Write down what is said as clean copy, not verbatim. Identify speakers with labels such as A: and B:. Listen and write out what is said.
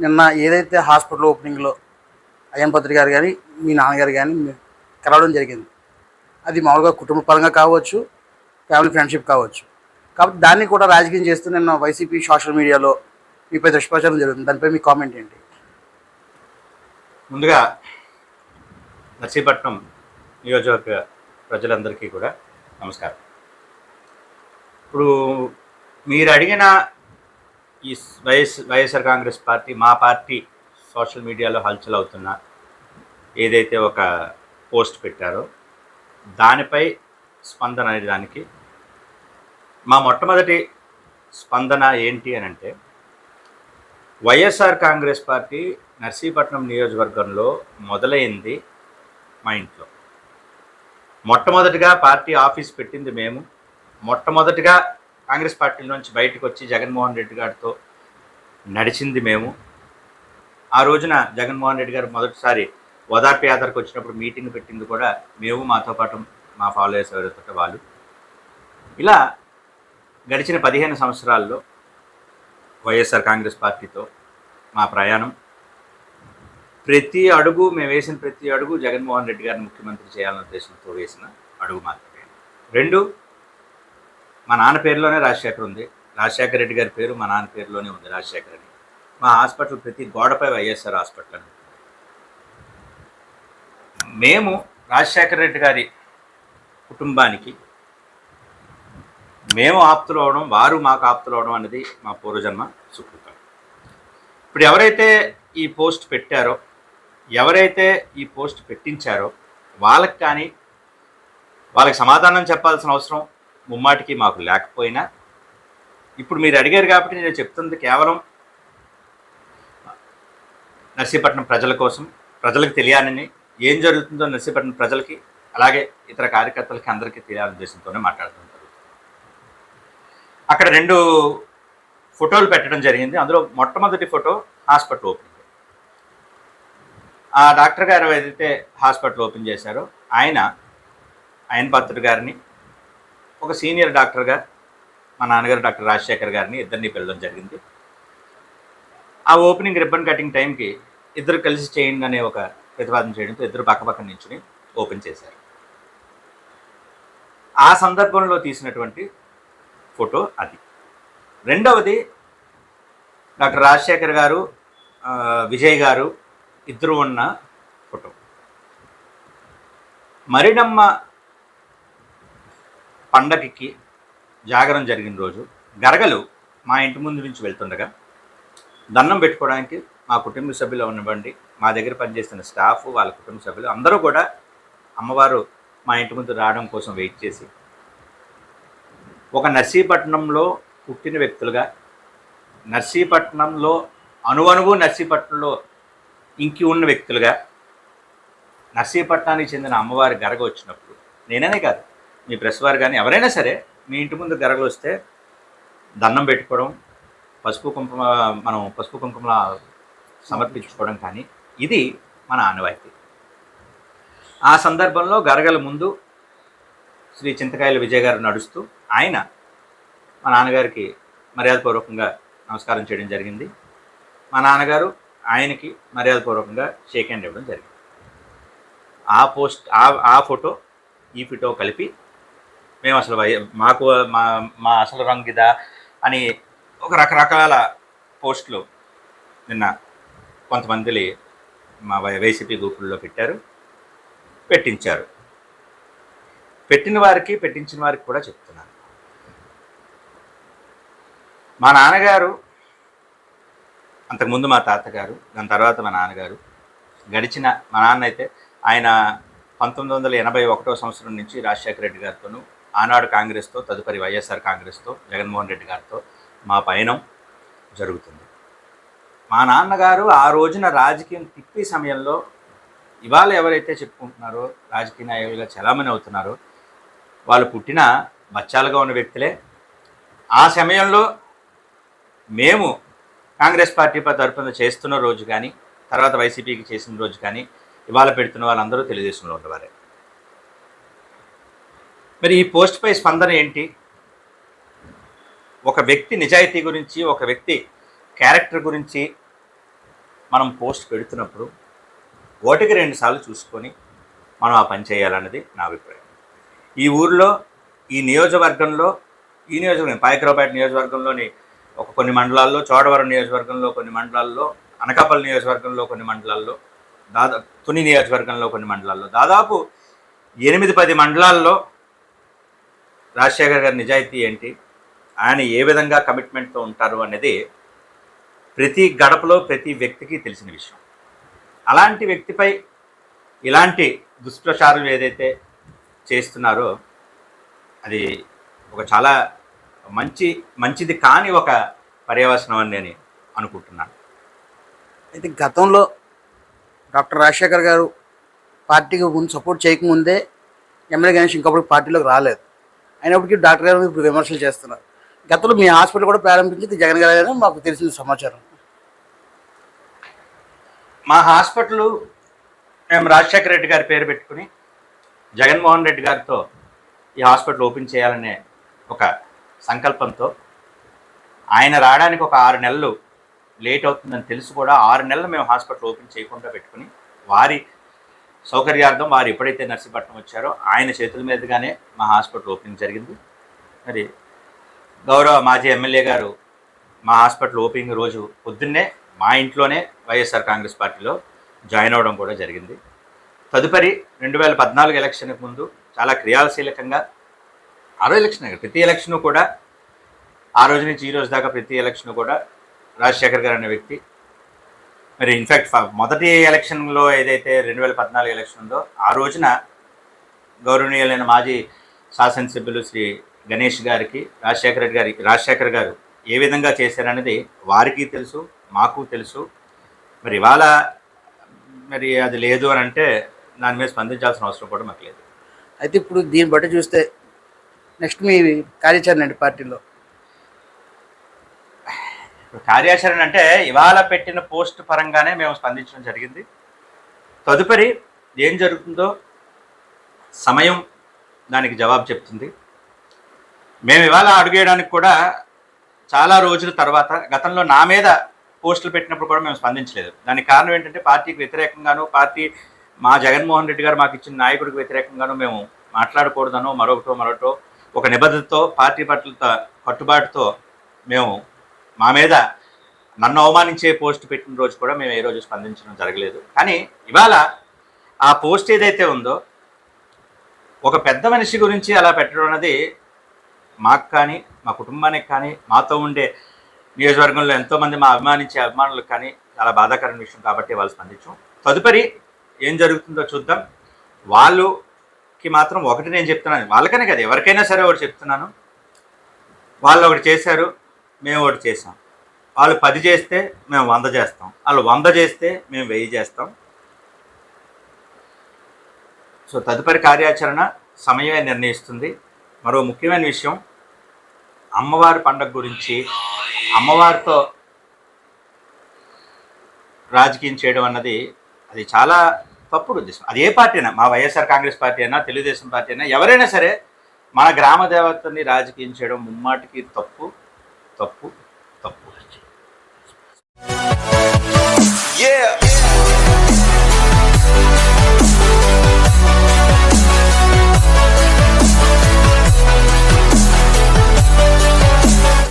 A: నిన్న ఏదైతే హాస్పిటల్ ఓపెనింగ్లో అయ్యన్ పత్రి గారు కానీ మీ నాన్నగారు కానీ కలవడం జరిగింది. అది మామూలుగా కుటుంబ పరంగా కావచ్చు, ఫ్యామిలీ ఫ్రెండ్షిప్ కావచ్చు. కాబట్టి దాన్ని కూడా రాజకీయం చేస్తూ నిన్న వైసీపీ సోషల్ మీడియాలో మీపై దుష్ప్రచారం జరుగుతుంది. దానిపై మీ కామెంట్ ఏంటి?
B: ముందుగా నర్సీపట్నం నియోజకవర్గ ప్రజలందరికీ కూడా నమస్కారం. ఇప్పుడు మీరు అడిగిన ఈ వైఎస్ఆర్ కాంగ్రెస్ పార్టీ, మా పార్టీ సోషల్ మీడియాలో హల్చల్ అవుతున్న ఏదైతే ఒక పోస్ట్ పెట్టారో దానిపై స్పందన అనే దానికి మా మొట్టమొదటి స్పందన ఏంటి అని అంటే, వైఎస్ఆర్ కాంగ్రెస్ పార్టీ నర్సీపట్నం నియోజకవర్గంలో మొదలైంది మా ఇంట్లో. మొట్టమొదటిగా పార్టీ ఆఫీస్ పెట్టింది మేము. మొట్టమొదటిగా కాంగ్రెస్ పార్టీ నుంచి బయటకు వచ్చి జగన్మోహన్ రెడ్డి గారితో నడిచింది మేము. ఆ రోజున జగన్మోహన్ రెడ్డి గారు మొదటిసారి ఓదార్పు యాత్రకు వచ్చినప్పుడు మీటింగ్ పెట్టింది కూడా మేము, మాతో పాటు మా ఫాలోయర్స్ ఎవరైతే వాళ్ళు. ఇలా గడిచిన 15 సంవత్సరాల్లో వైఎస్ఆర్ కాంగ్రెస్ పార్టీతో మా ప్రయాణం, ప్రతి అడుగు మేము వేసిన ప్రతి అడుగు జగన్మోహన్ రెడ్డి గారిని ముఖ్యమంత్రి చేయాలనే ఉద్దేశంతో వేసిన అడుగు మాత్రమే. 2, మా నాన్న పేరులోనే రాజశేఖర్ ఉంది. రాజశేఖర రెడ్డి గారి పేరు మా నాన్న పేరులోనే ఉంది, రాజశేఖర్ అని. మా హాస్పిటల్ ప్రతి గోడపై వైఎస్ఆర్ హాస్పిటల్ అని. మేము రాజశేఖర రెడ్డి గారి కుటుంబానికి మేము ఆప్తులు అవడం, వారు మాకు ఆప్తులు అవడం అనేది మా పూర్వజన్మ సుకృతం. ఇప్పుడు ఎవరైతే ఈ పోస్ట్ పెట్టారో, ఎవరైతే ఈ పోస్ట్ పెట్టించారో వాళ్ళకి కానీ వాళ్ళకి సమాధానం చెప్పాల్సిన అవసరం ముమ్మాటికి మాకు లేకపోయినా, ఇప్పుడు మీరు అడిగారు కాబట్టి నేను చెప్తుంది కేవలం నర్సీపట్నం ప్రజల కోసం, ప్రజలకు తెలియాలని, ఏం జరుగుతుందో నర్సీపట్నం ప్రజలకి అలాగే ఇతర కార్యకర్తలకి అందరికీ తెలియాలనే ఉద్దేశంతోనే మాట్లాడుతుంటారు. అక్కడ 2 ఫోటోలు పెట్టడం జరిగింది. అందులో మొట్టమొదటి ఫోటో హాస్పిటల్ ఓపెనింగ్. ఆ డాక్టర్ గారు ఏదైతే హాస్పిటల్ ఓపెన్ చేశారో అయ్యన్ పాత్రుడు గారిని ఒక సీనియర్ డాక్టర్గా మా నాన్నగారు డాక్టర్ రాజశేఖర్ గారిని ఇద్దరిని పిలవడం జరిగింది. ఆ ఓపెనింగ్ రిబ్బన్ కటింగ్ టైంకి ఇద్దరు కలిసి చేయండి అనే ఒక ప్రతిపాదన చేయడంతో ఇద్దరు పక్కపక్క నించుని ఓపెన్ చేశారు. ఆ సందర్భంలో తీసినటువంటి ఫోటో అది. రెండవది డాక్టర్ రాజశేఖర్ గారు, విజయ్ గారు ఇద్దరు ఉన్న ఫోటో. మరిడమ్మ పండగకి జాగరం జరిగిన రోజు గరగలు మా ఇంటి ముందు నుంచి వెళ్తుండగా దండం పెట్టుకోవడానికి మా కుటుంబ సభ్యులు ఉన్నవ్వండి, మా దగ్గర పనిచేస్తున్న స్టాఫ్, వాళ్ళ కుటుంబ సభ్యులు అందరూ కూడా అమ్మవారు మా ఇంటి ముందు రావడం కోసం వెయిట్ చేసి, ఒక నర్సీపట్నంలో పుట్టిన వ్యక్తులుగా, నర్సీపట్నంలో అణువణువు నర్సీపట్నంలో ఇంకి ఉన్న వ్యక్తులుగా, నర్సీపట్నానికి చెందిన అమ్మవారి గరగ వచ్చినప్పుడు నేనే కాదు, మీ ప్రెస్ వారు కానీ ఎవరైనా సరే మీ ఇంటి ముందు గరగలు వస్తే దండం పెట్టుకోవడం, పసుపు కుంకుమ సమర్పించుకోవడం కానీ ఇది మన ఆనవాయితీ. ఆ సందర్భంలో గరగల ముందు శ్రీ చింతకాయల విజయ్ గారు నడుస్తూ ఆయన మా నాన్నగారికి మర్యాదపూర్వకంగా నమస్కారం చేయడం జరిగింది. మా నాన్నగారు ఆయనకి మర్యాదపూర్వకంగా షేక్ హ్యాండ్ ఇవ్వడం జరిగింది. ఆ ఫోటో ఈ ఫోటో కలిపి మేము అసలు మాకు మా అసలు రంగు ఇదా అని ఒక రకరకాల పోస్టులు నిన్న కొంతమంది మా వైసీపీ గ్రూపుల్లో పెట్టించారు. పెట్టిన వారికి పెట్టించిన వారికి కూడా చెప్తున్నాను, మా నాన్నగారు, అంతకుముందు మా తాతగారు, దాని తర్వాత మా నాన్నగారు, మా నాన్న అయితే ఆయన 1981వ సంవత్సరం నుంచి రాజశేఖర రెడ్డి గారితోనూ, ఆనాడు కాంగ్రెస్తో, తదుపరి వైఎస్ఆర్ కాంగ్రెస్తో, జగన్మోహన్ రెడ్డి గారితో మా పయనం జరుగుతుంది. మా నాన్నగారు ఆ రోజున రాజకీయం తిప్పి సమయంలో ఇవాళ ఎవరైతే చెప్పుకుంటున్నారో రాజకీయ నాయకులుగా చలామణి అవుతున్నారో వాళ్ళు పుట్టిన బచ్చాలుగా ఉన్న వ్యక్తులే. ఆ సమయంలో మేము కాంగ్రెస్ పార్టీ తరఫున చేస్తున్న రోజు కానీ, తర్వాత వైసీపీకి చేసిన రోజు కానీ, ఇవాళ పెడుతున్న వాళ్ళందరూ తెలుగుదేశంలో ఉన్నవారే. మరి ఈ పోస్ట్పై స్పందన ఏంటి? ఒక వ్యక్తి నిజాయితీ గురించి, ఒక వ్యక్తి క్యారెక్టర్ గురించి మనం పోస్ట్ పెడుతున్నప్పుడు ఒకటికి 2 సార్లు చూసుకొని మనం ఆ పని చేయాలన్నది నా అభిప్రాయం. ఈ ఊరిలో, ఈ నియోజకవర్గంలో, పాయకరావుపేట నియోజకవర్గంలోని కొన్ని మండలాల్లో, చోడవరం నియోజకవర్గంలో కొన్ని మండలాల్లో, అనకాపల్లి నియోజకవర్గంలో కొన్ని మండలాల్లో, తుని నియోజకవర్గంలో కొన్ని మండలాల్లో, దాదాపు 8-10 మండలాల్లో రాజశేఖర్ గారి నిజాయితీ ఏంటి, ఆయన ఏ విధంగా కమిట్మెంట్తో ఉంటారు అనేది ప్రతి గడపలో ప్రతి వ్యక్తికి తెలిసిన విషయం. అలాంటి వ్యక్తిపై ఇలాంటి దుష్ప్రచారం ఏదైతే చేస్తున్నారో అది ఒక చాలా మంచిది కాని ఒక పర్యవసనం అని నేను అనుకుంటున్నాను.
A: అయితే గతంలో డాక్టర్ రాజశేఖర్ గారు పార్టీకి ముందు సపోర్ట్ చేయకముందే ఎమ్మెల్యే గణేష్ ఇంకప్పుడు పార్టీలోకి రాలేదు. అయినప్పటికీ డాక్టర్ గారు ఇప్పుడు విమర్శలు చేస్తున్నారు. గతంలో మీ హాస్పిటల్ కూడా ప్రారంభించింది జగన్ గారు అని మాకు తెలిసిన సమాచారం.
B: మా హాస్పిటల్ మేము రాజశేఖర రెడ్డి గారి పేరు పెట్టుకుని జగన్మోహన్ రెడ్డి గారితో ఈ హాస్పిటల్ ఓపెన్ చేయాలనే ఒక సంకల్పంతో, ఆయన రావడానికి ఒక 6 నెలలు లేట్ అవుతుందని తెలుసు కూడా 6 నెలలు మేము హాస్పిటల్ ఓపెన్ చేయకుండా పెట్టుకుని వారి సౌకర్యార్థం వారు ఎప్పుడైతే నర్సీపట్నం వచ్చారో ఆయన చేతుల మీదుగానే మా హాస్పిటల్ ఓపెనింగ్ జరిగింది. మరి గౌరవ మాజీ ఎమ్మెల్యే గారు మా హాస్పిటల్ ఓపెనింగ్ రోజు పొద్దున్నే మా ఇంట్లోనే వైఎస్ఆర్ కాంగ్రెస్ పార్టీలో జాయిన్ అవ్వడం కూడా జరిగింది. తదుపరి 2014 ఎలక్షన్కి ముందు చాలా క్రియాశీలకంగా ప్రతి ఎలక్షను కూడా ఆ రోజు నుంచి ఈ రోజు దాకా ప్రతి ఎలక్షను కూడా రాజశేఖర్ గారు అనే వ్యక్తి మరి ఇన్ఫ్యాక్ట్ మొదటి ఎలక్షన్లో ఏదైతే 2014 ఎలక్షన్ ఉందో ఆ రోజున గౌరవనీయులైన మాజీ శాసనసభ్యులు శ్రీ గణేష్ గారికి రాజశేఖర్ గారు ఏ విధంగా చేశారనేది వారికి తెలుసు, మాకు తెలుసు. మరి ఇవాళ మరి అది లేదు అని అంటే దాని మీద స్పందించాల్సిన అవసరం కూడా మాకు లేదు.
A: అయితే ఇప్పుడు దీన్ని బట్టి చూస్తే నెక్స్ట్ మీ కార్యాచరణ అండి పార్టీలో?
B: కార్యాచరణ అంటే ఇవాళ పెట్టిన పోస్ట్ పరంగానే మేము స్పందించడం జరిగింది. తదుపరి ఏం జరుగుతుందో సమయం దానికి జవాబు చెప్తుంది. మేము ఇవాళ అడుగేయడానికి కూడా చాలా రోజుల తర్వాత, గతంలో నా మీద పోస్టులు పెట్టినప్పుడు కూడా మేము స్పందించలేదు. దానికి కారణం ఏంటంటే పార్టీకి వ్యతిరేకంగాను, మా జగన్మోహన్ రెడ్డి గారు మాకు ఇచ్చిన నాయకుడికి వ్యతిరేకంగాను మేము మాట్లాడకూడదనో మరొకటో ఒక నిబద్ధతతో, పార్టీ పట్ల కట్టుబాటుతో మేము మా మీద నన్ను అవమానించే పోస్ట్ పెట్టిన రోజు కూడా మేము ఏ రోజు స్పందించడం జరగలేదు. కానీ ఇవాళ ఆ పోస్ట్ ఏదైతే ఉందో ఒక పెద్ద మనిషి గురించి అలా పెట్టడం అనేది మాకు కానీ, మా కుటుంబానికి కానీ, మాతో ఉండే నియోజకవర్గంలో ఎంతోమంది మా అభిమానులకు కానీ చాలా బాధాకరమైన విషయం కాబట్టి వాళ్ళు స్పందించాం. తదుపరి ఏం జరుగుతుందో చూద్దాం. వాళ్ళకి మాత్రం ఒకటి నేను చెప్తున్నాను, వాళ్ళకనే కదా ఎవరికైనా సరే ఒకటి చెప్తున్నాను, వాళ్ళు ఒకటి చేశారు, మేము ఒకటి చేసాం. వాళ్ళు 10 చేస్తే మేము 100 చేస్తాం, వాళ్ళు 100 చేస్తే మేము 1000 చేస్తాం. సో తదుపరి కార్యాచరణ సమయమే నిర్ణయిస్తుంది. మరో ముఖ్యమైన విషయం, అమ్మవారి పండుగ గురించి అమ్మవారితో రాజకీయం చేయడం అన్నది అది చాలా తప్పుడు ఉద్దేశం. అది ఏ పార్టీ అయినా, మా వైఎస్ఆర్ కాంగ్రెస్ పార్టీ అయినా, తెలుగుదేశం పార్టీ అయినా, ఎవరైనా సరే మన గ్రామ దేవతని రాజకీయం చేయడం ముమ్మాటికి తప్పు.
C: Yeah.